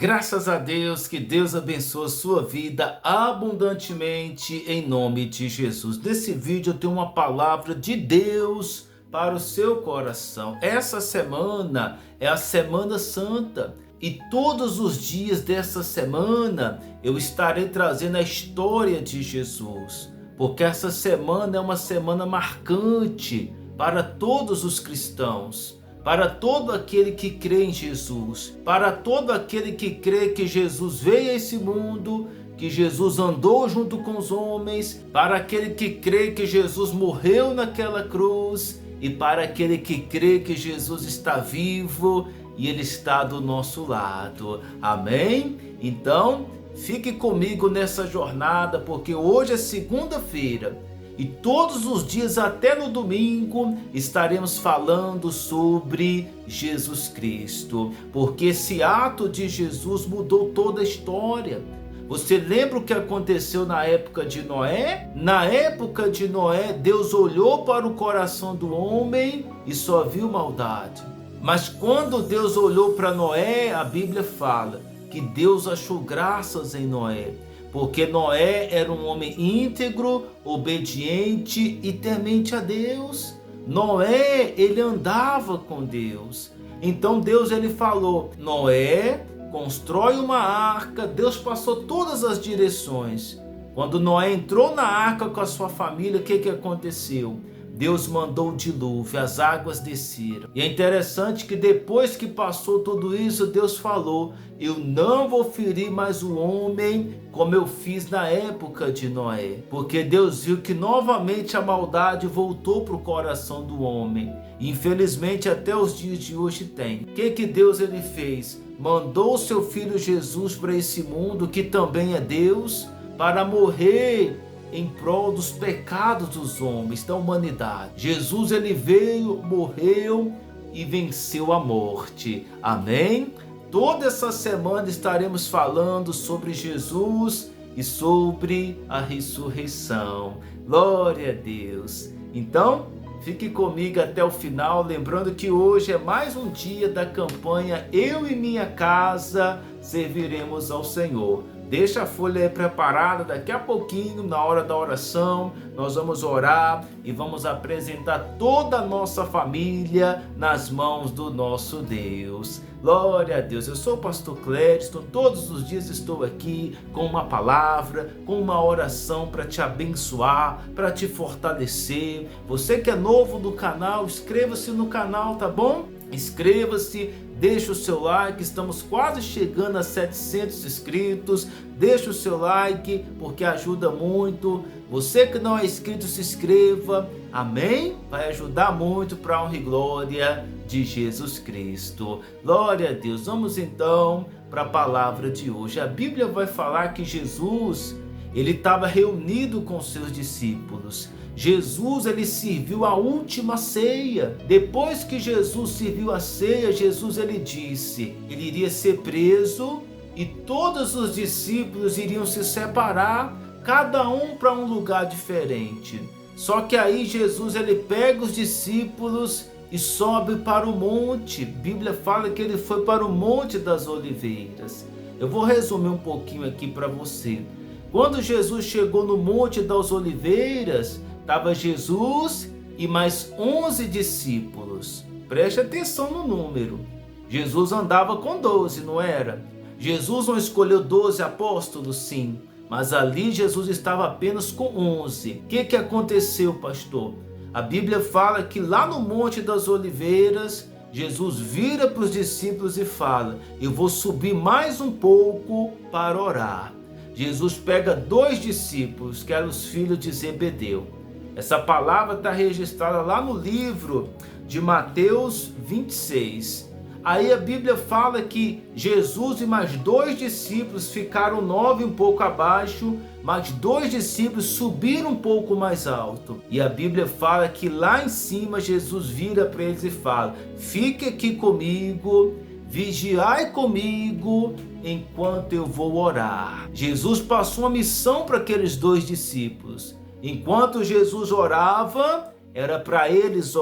Graças a Deus, que Deus abençoe a sua vida abundantemente em nome de Jesus. Nesse vídeo eu tenho uma palavra de Deus para o seu coração. Essa semana é a Semana Santa e todos os dias dessa semana eu estarei trazendo a história de Jesus, porque essa semana é uma semana marcante para todos os cristãos. Para todo aquele que crê em Jesus, para todo aquele que crê que Jesus veio a esse mundo, que Jesus andou junto com os homens, para aquele que crê que Jesus morreu naquela cruz e para aquele que crê que Jesus está vivo e Ele está do nosso lado. Amém? Então, fique comigo nessa jornada, porque hoje é segunda-feira. E todos os dias até no domingo estaremos falando sobre Jesus Cristo, porque esse ato de Jesus mudou toda a história. Você lembra o que aconteceu na época de Noé? Na época de Noé, Deus olhou para o coração do homem e só viu maldade. Mas quando Deus olhou para Noé, a Bíblia fala que Deus achou graças em Noé. Porque Noé era um homem íntegro, obediente e temente a Deus. Noé, ele andava com Deus. Então Deus ele falou: Noé, constrói uma arca. Deus passou todas as direções. Quando Noé entrou na arca com a sua família, o que aconteceu? Deus mandou o dilúvio, as águas desceram. E é interessante que depois que passou tudo isso, Deus falou: eu não vou ferir mais o homem como eu fiz na época de Noé. Porque Deus viu que novamente a maldade voltou para o coração do homem. E infelizmente até os dias de hoje tem. O que Deus ele fez? Mandou o seu filho Jesus para esse mundo, que também é Deus, para morrer em prol dos pecados dos homens, da humanidade. Jesus ele veio, morreu e venceu a morte. Amém? Toda essa semana estaremos falando sobre Jesus e sobre a ressurreição. Glória a Deus. Então, fique comigo até o final, lembrando que hoje é mais um dia da campanha Eu e Minha Casa Serviremos ao Senhor. Deixa a folha aí preparada, daqui a pouquinho, na hora da oração, nós vamos orar e vamos apresentar toda a nossa família nas mãos do nosso Deus. Glória a Deus. Eu sou o pastor Clériston, todos os dias estou aqui com uma palavra, com uma oração para te abençoar, para te fortalecer. Você que é novo no canal, inscreva-se no canal, tá bom? Inscreva-se, deixa o seu like, estamos quase chegando a 700 inscritos, deixa o seu like porque ajuda muito. Você que não é inscrito, se inscreva, amém? Vai ajudar muito para a honra e glória de Jesus Cristo. Glória a Deus. Vamos então para a palavra de hoje. A Bíblia vai falar que Jesus, ele estava reunido com seus discípulos. Jesus ele serviu a última ceia. Depois que Jesus serviu a ceia, Jesus ele disse, ele iria ser preso e todos os discípulos iriam se separar, cada um para um lugar diferente. Só que aí Jesus ele pega os discípulos e sobe para o monte. A Bíblia fala que ele foi para o Monte das Oliveiras. Eu vou resumir um pouquinho aqui para você. Quando Jesus chegou no Monte das Oliveiras, estava Jesus e mais 11 discípulos. Preste atenção no número. Jesus andava com 12, não era? Jesus não escolheu 12 apóstolos, sim. Mas ali Jesus estava apenas com 11. O que aconteceu, pastor? A Bíblia fala que lá no Monte das Oliveiras, Jesus vira para os discípulos e fala: eu vou subir mais um pouco para orar. Jesus pega 2 discípulos, que eram os filhos de Zebedeu. Essa palavra está registrada lá no livro de Mateus 26. Aí a Bíblia fala que Jesus e mais 2 discípulos ficaram 9 um pouco abaixo, mas 2 discípulos subiram um pouco mais alto. E a Bíblia fala que lá em cima Jesus vira para eles e fala: fique aqui comigo, vigiai comigo enquanto eu vou orar. Jesus passou uma missão para aqueles 2 discípulos. Enquanto Jesus orava, era para eles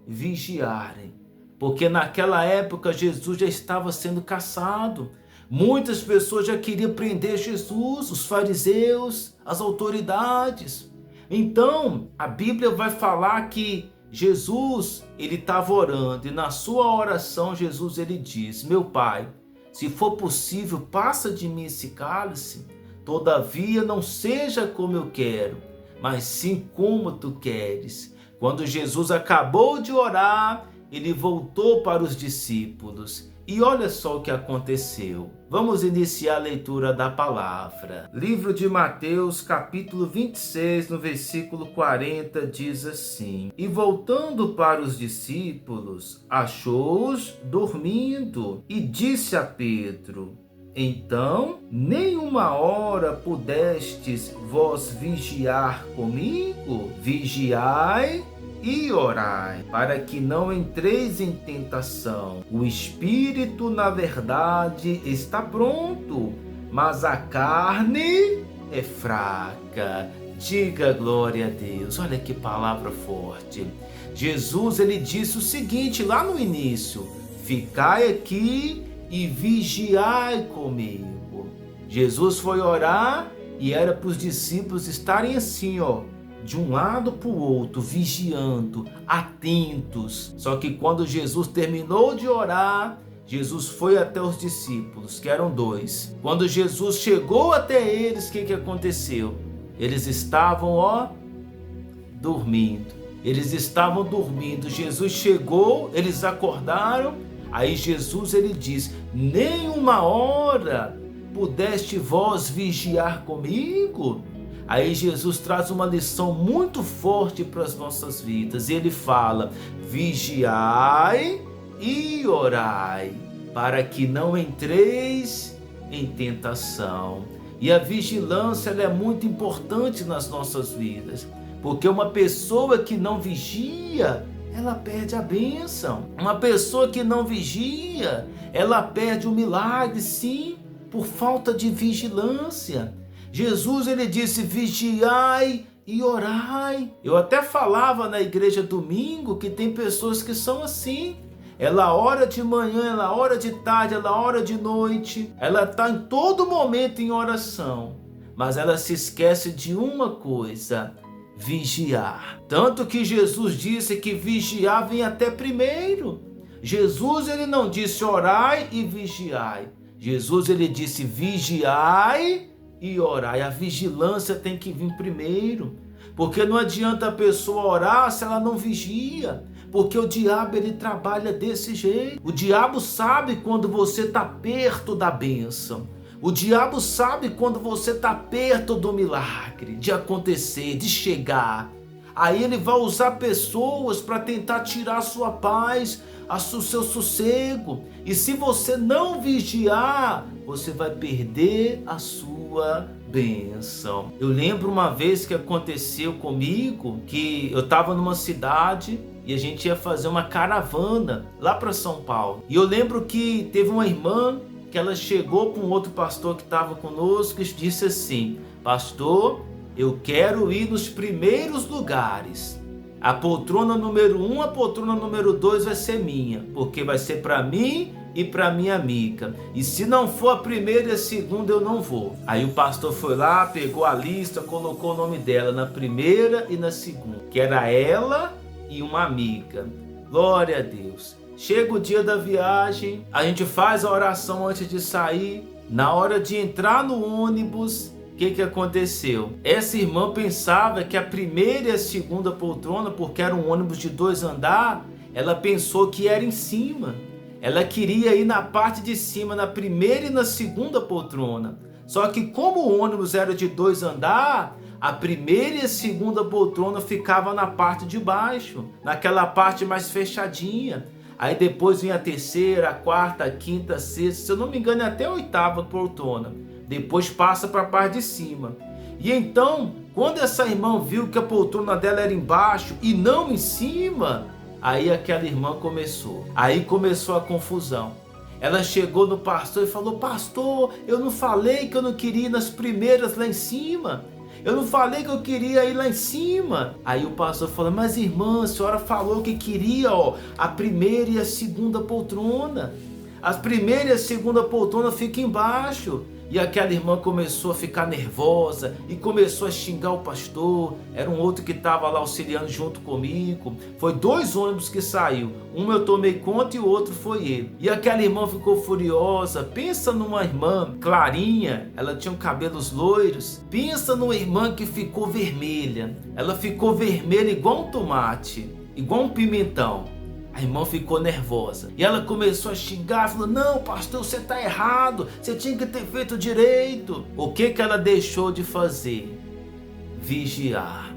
vigiarem. Porque naquela época Jesus já estava sendo caçado. Muitas pessoas já queriam prender Jesus, os fariseus, as autoridades. Então, a Bíblia vai falar que Jesus, ele estava orando, e na sua oração Jesus ele diz: meu Pai, se for possível, passa de mim esse cálice, todavia não seja como eu quero, mas sim como tu queres. Quando Jesus acabou de orar, ele voltou para os discípulos. E olha só o que aconteceu. Vamos iniciar a leitura da palavra. Livro de Mateus, capítulo 26, no versículo 40, diz assim: E voltando para os discípulos, achou-os dormindo, e disse a Pedro: Então, nem uma hora pudestes vós vigiar comigo? Vigiai e orai, para que não entreis em tentação. O espírito, na verdade, está pronto, mas a carne é fraca. Diga glória a Deus. Olha que palavra forte. Jesus, ele disse o seguinte lá no início: ficai aqui e vigiai comigo. Jesus foi orar e era para os discípulos estarem assim, de um lado para o outro, vigiando, atentos. Só que quando Jesus terminou de orar, Jesus foi até os discípulos, que eram 2. Quando Jesus chegou até eles, o que aconteceu? Eles estavam, dormindo. Eles estavam dormindo. Jesus chegou, eles acordaram. Aí Jesus, ele diz: nem uma hora pudeste vós vigiar comigo? Aí Jesus traz uma lição muito forte para as nossas vidas. Ele fala: vigiai e orai, para que não entreis em tentação. E a vigilância, ela é muito importante nas nossas vidas, porque uma pessoa que não vigia, ela perde a bênção. Uma pessoa que não vigia, ela perde o milagre, sim, por falta de vigilância. Jesus, ele disse: vigiai e orai. Eu até falava na igreja domingo que tem pessoas que são assim. Ela ora de manhã, ela ora de tarde, ela ora de noite. Ela está em todo momento em oração. Mas ela se esquece de uma coisa: vigiar. Tanto que Jesus disse que vigiar vem até primeiro. Jesus, ele não disse orai e vigiai. Jesus, ele disse vigiai e orai. A vigilância tem que vir primeiro, porque não adianta a pessoa orar se ela não vigia, porque o diabo, ele trabalha desse jeito. O diabo sabe quando você está perto da bênção. O diabo sabe quando você está perto do milagre, de acontecer, de chegar. Aí ele vai usar pessoas para tentar tirar a sua paz, o seu sossego. E se você não vigiar, você vai perder a sua bênção. Eu lembro uma vez que aconteceu comigo, que eu estava numa cidade e a gente ia fazer uma caravana lá para São Paulo. E eu lembro que teve uma irmã que ela chegou para um outro pastor que estava conosco e disse assim: pastor, eu quero ir nos primeiros lugares. A poltrona número 1, a poltrona número 2 vai ser minha, porque vai ser para mim e para minha amiga. E se não for a primeira e a segunda, eu não vou. Aí o pastor foi lá, pegou a lista, colocou o nome dela na primeira e na segunda, que era ela e uma amiga. Glória a Deus. Chega o dia da viagem, a gente faz a oração antes de sair. Na hora de entrar no ônibus, o que aconteceu? Essa irmã pensava que a primeira e a segunda poltrona, porque era um ônibus de 2 andares, ela pensou que era em cima. Ela queria ir na parte de cima, na primeira e na segunda poltrona. Só que como o ônibus era de 2 andares, a primeira e a segunda poltrona ficava na parte de baixo, naquela parte mais fechadinha. Aí depois vinha a terceira, a quarta, a quinta, a sexta, se eu não me engano, até a 8ª poltrona. Depois passa para a parte de cima. E então, quando essa irmã viu que a poltrona dela era embaixo e não em cima, aí aquela irmã começou. Aí começou a confusão. Ela chegou no pastor e falou: pastor, eu não falei que eu não queria ir nas primeiras lá em cima? Eu não falei que eu queria ir lá em cima? Aí o pastor falou: mas irmã, a senhora falou que queria a primeira e a segunda poltrona. As primeira e a segunda poltrona ficam embaixo. E aquela irmã começou a ficar nervosa e começou a xingar o pastor. Era um outro que estava lá auxiliando junto comigo. Foi 2 ônibus que saiu. Um eu tomei conta e o outro foi ele. E aquela irmã ficou furiosa. Pensa numa irmã clarinha, ela tinha cabelos loiros. Pensa numa irmã que ficou vermelha. Ela ficou vermelha igual um tomate, igual um pimentão. A irmã ficou nervosa e ela começou a xingar, falou: não, pastor, você está errado, você tinha que ter feito direito. O que ela deixou de fazer? Vigiar.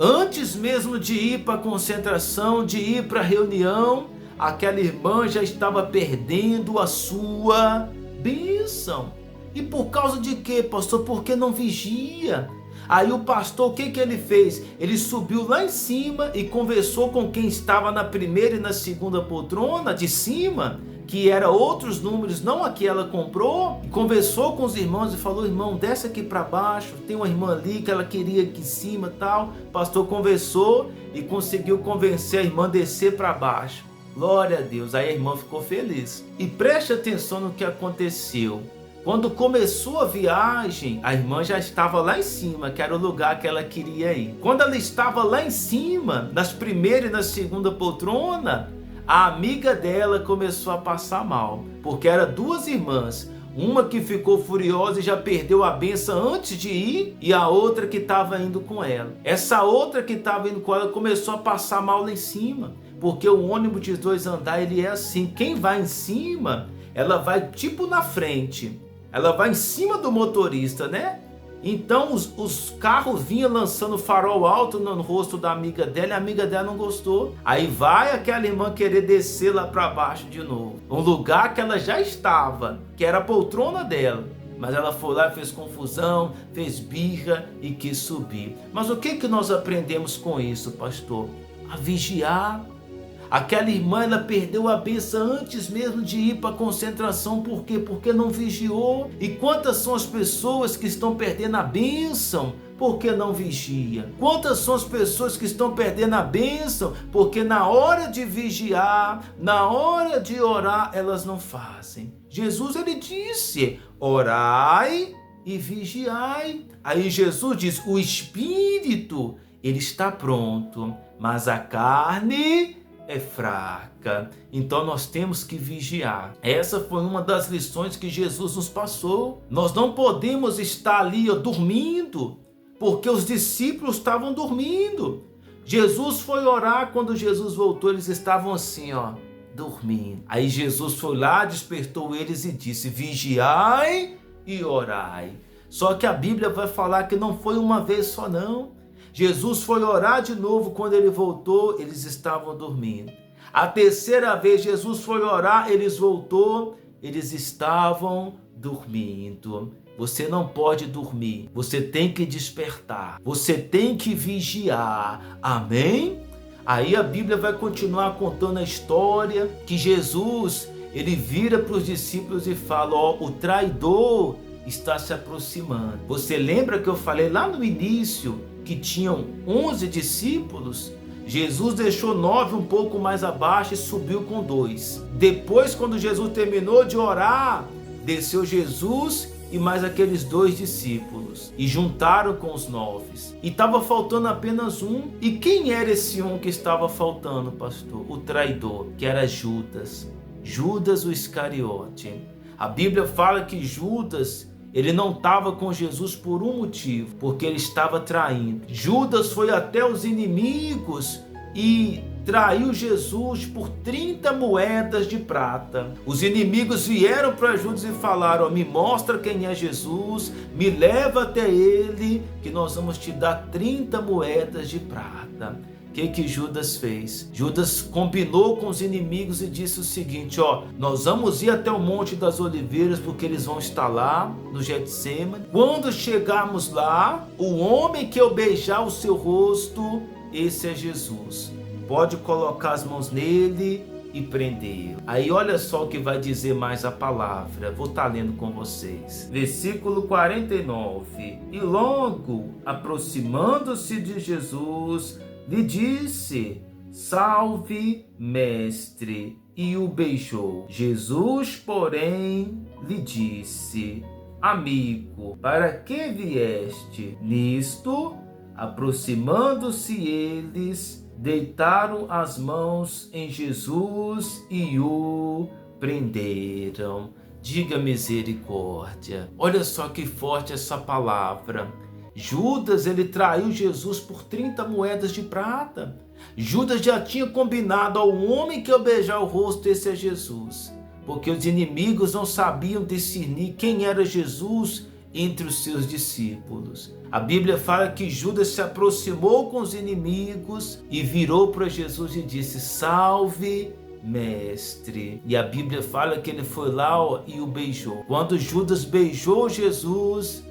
Antes mesmo de ir para a concentração, de ir para a reunião, aquela irmã já estava perdendo a sua bênção. E por causa de quê, pastor? Porque não vigia. Aí o pastor, o que ele fez? Ele subiu lá em cima e conversou com quem estava na primeira e na segunda poltrona de cima, que era outros números, não a que ela comprou. E conversou com os irmãos e falou: irmão, desce aqui para baixo, tem uma irmã ali que ela queria aqui em cima e tal. O pastor conversou e conseguiu convencer a irmã a descer para baixo. Glória a Deus. Aí a irmã ficou feliz. E preste atenção no que aconteceu. Quando começou a viagem, a irmã já estava lá em cima, que era o lugar que ela queria ir. Quando ela estava lá em cima, nas primeira e na segunda poltrona, a amiga dela começou a passar mal, porque eram 2 irmãs. Uma que ficou furiosa e já perdeu a bênção antes de ir, e a outra que estava indo com ela. Essa outra que estava indo com ela começou a passar mal lá em cima, porque o ônibus de 2 andares, ele é assim, quem vai em cima, ela vai tipo na frente. Ela vai em cima do motorista, né? Então os carros vinham lançando farol alto no rosto da amiga dela, e a amiga dela não gostou. Aí vai aquela irmã querer descer lá para baixo de novo. Um lugar que ela já estava, que era a poltrona dela. Mas ela foi lá, fez confusão, fez birra e quis subir. Mas o que nós aprendemos com isso, pastor? A vigiar. Aquela irmã, ela perdeu a bênção antes mesmo de ir para a concentração. Por quê? Porque não vigiou. E quantas são as pessoas que estão perdendo a bênção porque não vigia? Quantas são as pessoas que estão perdendo a bênção porque na hora de vigiar, na hora de orar, elas não fazem? Jesus, ele disse: orai e vigiai. Aí Jesus diz: o espírito, ele está pronto, mas a carne é fraca. Então nós temos que vigiar. Essa foi uma das lições que Jesus nos passou. Nós não podemos estar ali dormindo, porque os discípulos estavam dormindo. Jesus foi orar, quando Jesus voltou, eles estavam assim, dormindo. Aí Jesus foi lá, despertou eles e disse: vigiai e orai. Só que a Bíblia vai falar que não foi uma vez só, não. Jesus foi orar de novo, quando ele voltou, eles estavam dormindo. A terceira vez Jesus foi orar, eles voltou, eles estavam dormindo. Você não pode dormir, você tem que despertar, você tem que vigiar, amém? Aí a Bíblia vai continuar contando a história que Jesus, ele vira para os discípulos e fala: o traidor está se aproximando. Você lembra que eu falei lá no início que tinham 11 discípulos? Jesus deixou 9 um pouco mais abaixo e subiu com 2. Depois, quando Jesus terminou de orar, desceu Jesus e mais aqueles 2 discípulos e juntaram com os 9. E estava faltando apenas um. E quem era esse um que estava faltando, pastor? O traidor, que era Judas. Judas o Iscariote. A Bíblia fala que Judas, ele não estava com Jesus por um motivo, porque ele estava traindo. Judas foi até os inimigos e traiu Jesus por 30 moedas de prata. Os inimigos vieram para Judas e falaram: me mostra quem é Jesus, me leva até ele, que nós vamos te dar 30 moedas de prata. O que Judas fez? Judas combinou com os inimigos e disse o seguinte: nós vamos ir até o Monte das Oliveiras, porque eles vão estar lá no Getsêmani. Quando chegarmos lá, o homem que eu beijar o seu rosto, esse é Jesus. Pode colocar as mãos nele e prendê-lo. Aí olha só o que vai dizer mais a palavra. Vou estar lendo com vocês. Versículo 49. E logo, aproximando-se de Jesus, lhe disse: salve, mestre. e o beijou. Jesus, porém, lhe disse: amigo, para que vieste? Nisto, aproximando-se eles, deitaram as mãos em Jesus e o prenderam. Diga misericórdia. Olha só que forte essa palavra. Judas, ele traiu Jesus por 30 moedas de prata. Judas já tinha combinado ao homem que ia beijar o rosto, esse é Jesus. Porque os inimigos não sabiam discernir quem era Jesus entre os seus discípulos. A Bíblia fala que Judas se aproximou com os inimigos e virou para Jesus e disse: salve, mestre. E a Bíblia fala que ele foi lá e o beijou. Quando Judas beijou Jesus,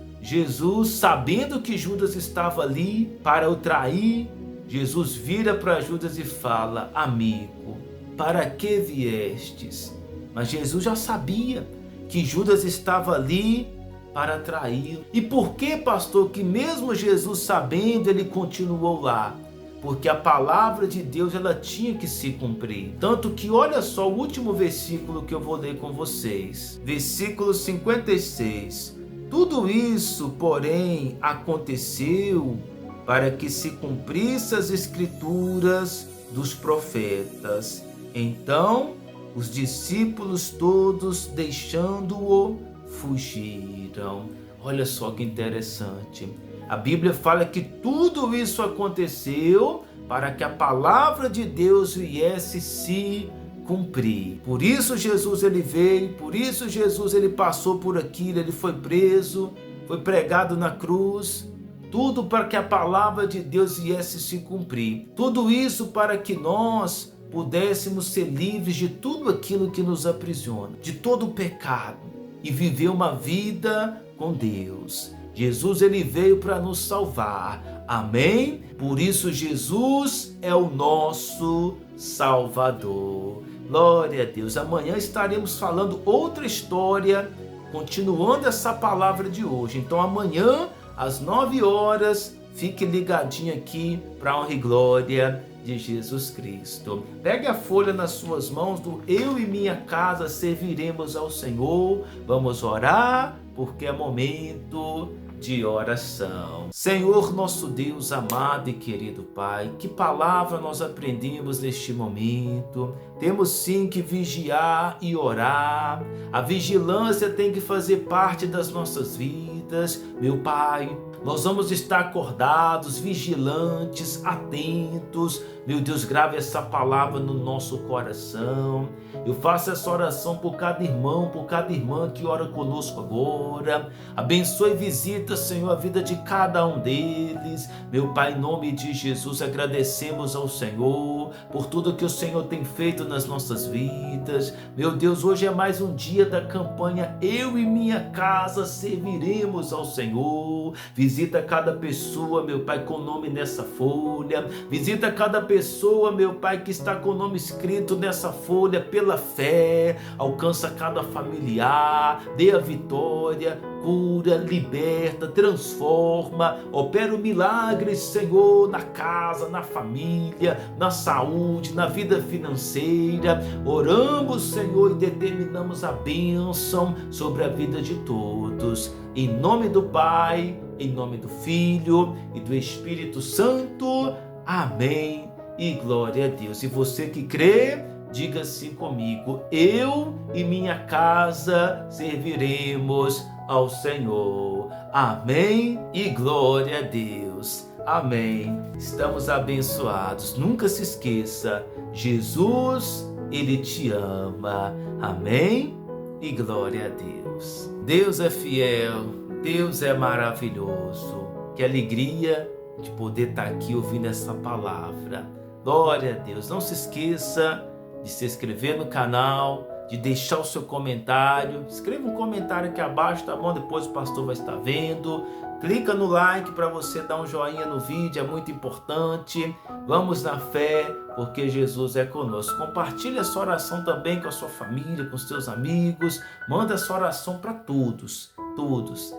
sabendo que Judas estava ali para o trair, Jesus vira para Judas e fala: amigo, para que viestes? Mas Jesus já sabia que Judas estava ali para traí-lo. E por que, pastor, que mesmo Jesus sabendo, ele continuou lá? Porque a palavra de Deus, ela tinha que se cumprir. Tanto que olha só o último versículo que eu vou ler com vocês. Versículo 56. Tudo isso, porém, aconteceu para que se cumprisse as escrituras dos profetas. Então, os discípulos todos, deixando-o, fugiram. Olha só que interessante. A Bíblia fala que tudo isso aconteceu para que a palavra de Deus viesse se cumprir. Por isso Jesus ele veio, por isso Jesus ele passou por aquilo, ele foi preso, foi pregado na cruz. Tudo para que a palavra de Deus viesse se cumprir. Tudo isso para que nós pudéssemos ser livres de tudo aquilo que nos aprisiona, de todo o pecado, e viver uma vida com Deus. Jesus ele veio para nos salvar. Amém? Por isso Jesus é o nosso Salvador. Glória a Deus. Amanhã estaremos falando outra história, continuando essa palavra de hoje. Então amanhã, às 9 horas, fique ligadinho aqui para a honra e glória de Jesus Cristo. Pegue a folha nas suas mãos do Eu e Minha Casa Serviremos ao Senhor. Vamos orar, porque é momento de oração. Senhor, nosso Deus amado e querido Pai, que palavra nós aprendemos neste momento. Temos sim que vigiar e orar. A vigilância tem que fazer parte das nossas vidas, meu Pai. Nós vamos estar acordados, vigilantes, atentos. Meu Deus, grave essa palavra no nosso coração. Eu faço essa oração por cada irmão, por cada irmã que ora conosco agora. Abençoe e visita, Senhor, a vida de cada um deles. Meu Pai, em nome de Jesus, agradecemos ao Senhor por tudo que o Senhor tem feito nas nossas vidas. Meu Deus, hoje é mais um dia da campanha Eu e Minha Casa Serviremos ao Senhor. Visita cada pessoa, meu Pai, com o nome nessa folha. Visita cada pessoa, meu Pai, que está com o nome escrito nessa folha pela fé. Alcança cada familiar, dê a vitória, cura, liberta, transforma, opera o milagre, Senhor, na casa, na família, na saúde, na vida financeira. Oramos, Senhor, e determinamos a bênção sobre a vida de todos. Em nome do Pai, em nome do Filho e do Espírito Santo. Amém e glória a Deus. E você que crê, diga assim comigo: eu e minha casa serviremos ao Senhor. Amém e glória a Deus. Amém. Estamos abençoados. Nunca se esqueça, Jesus, Ele te ama. Amém e glória a Deus. Deus é fiel, Deus é maravilhoso. Que alegria de poder estar aqui ouvindo essa palavra. Glória a Deus. Não se esqueça de se inscrever no canal, de deixar o seu comentário. Escreva um comentário aqui abaixo, tá bom? Depois o pastor vai estar vendo. Clica no like para você dar um joinha no vídeo, é muito importante. Vamos na fé, porque Jesus é conosco. Compartilhe essa oração também com a sua família, com os seus amigos. Manda essa oração para todos, todos.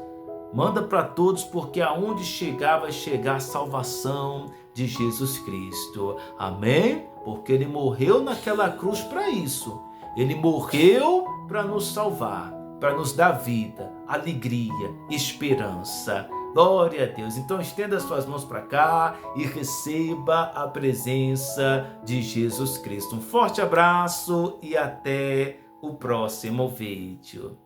Manda para todos, porque aonde chegar vai chegar a salvação de Jesus Cristo. Amém? porque ele morreu naquela cruz para isso. Ele morreu para nos salvar, para nos dar vida, alegria, esperança. Glória a Deus. Então estenda as suas mãos para cá e receba a presença de Jesus Cristo. Um forte abraço e até o próximo vídeo.